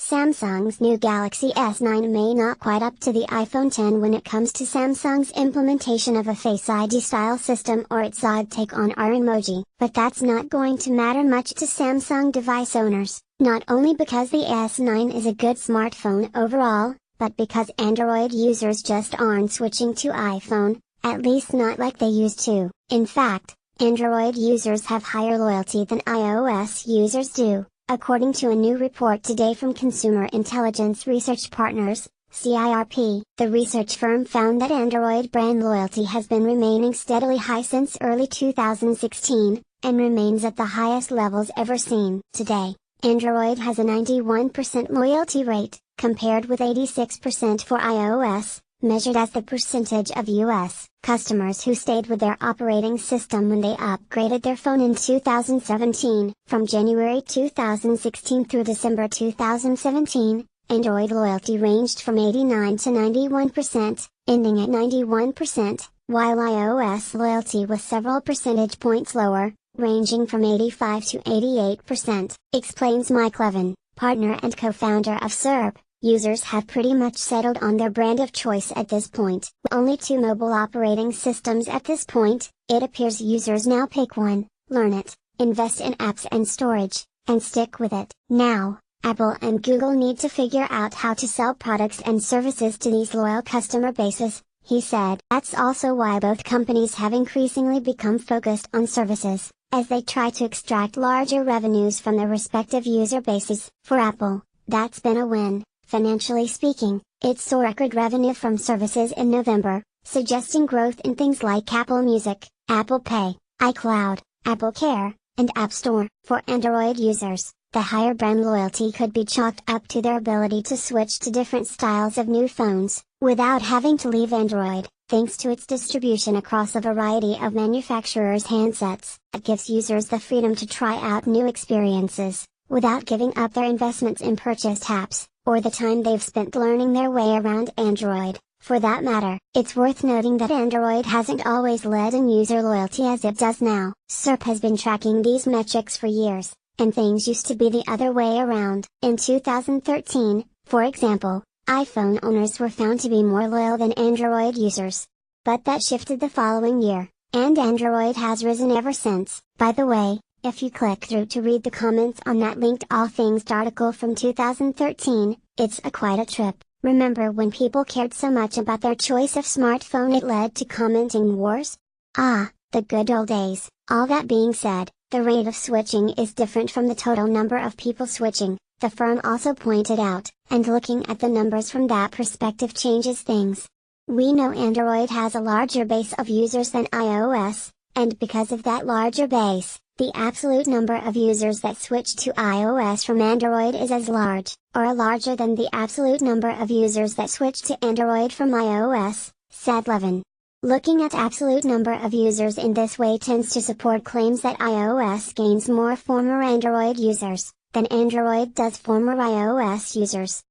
Samsung's new Galaxy S9 may not quite up to the iPhone X when it comes to Samsung's implementation of a Face ID style system or its odd take on our emoji, but that's not going to matter much to Samsung device owners, not only because the S9 is a good smartphone overall, but because Android users just aren't switching to iPhone, at least not like they used to. In fact, Android users have higher loyalty than iOS users do, according to a new report today from Consumer Intelligence Research Partners, CIRP. The research firm found that Android brand loyalty has been remaining steadily high since early 2016, and remains at the highest levels ever seen. Today, Android has a 91% loyalty rate, compared with 86% for iOS, measured as the percentage of US customers who stayed with their operating system when they upgraded their phone in 2017. From January 2016 through December 2017, Android loyalty ranged from 89 to 91%, ending at 91%, while iOS loyalty was several percentage points lower, ranging from 85 to 88%, explains Mike Levin, partner and co-founder of SERP. Users have pretty much settled on their brand of choice at this point. With only 2 mobile operating systems at this point, it appears users now pick one, learn it, invest in apps and storage, and stick with it. Now, Apple and Google need to figure out how to sell products and services to these loyal customer bases, he said. That's also why both companies have increasingly become focused on services, as they try to extract larger revenues from their respective user bases. For Apple, that's been a win. Financially speaking, it saw record revenue from services in November, suggesting growth in things like Apple Music, Apple Pay, iCloud, Apple Care, and App Store. For Android users, the higher brand loyalty could be chalked up to their ability to switch to different styles of new phones, without having to leave Android, thanks to its distribution across a variety of manufacturers' handsets. It gives users the freedom to try out new experiences, without giving up their investments in purchased apps, or the time they've spent learning their way around Android. For that matter, it's worth noting that Android hasn't always led in user loyalty as it does now. SERP has been tracking these metrics for years, and things used to be the other way around. In 2013, for example, iPhone owners were found to be more loyal than Android users. But that shifted the following year, and Android has risen ever since. By the way, if you click through to read the comments on that linked All Things article from 2013, it's quite a trip. Remember when people cared so much about their choice of smartphone it led to commenting wars? Ah, the good old days. All that being said, the rate of switching is different from the total number of people switching, the firm also pointed out, and looking at the numbers from that perspective changes things. We know Android has a larger base of users than iOS, and because of that larger base, the absolute number of users that switch to iOS from Android is as large, or larger than the absolute number of users that switch to Android from iOS, said Levin. Looking at absolute number of users in this way tends to support claims that iOS gains more former Android users than Android does former iOS users.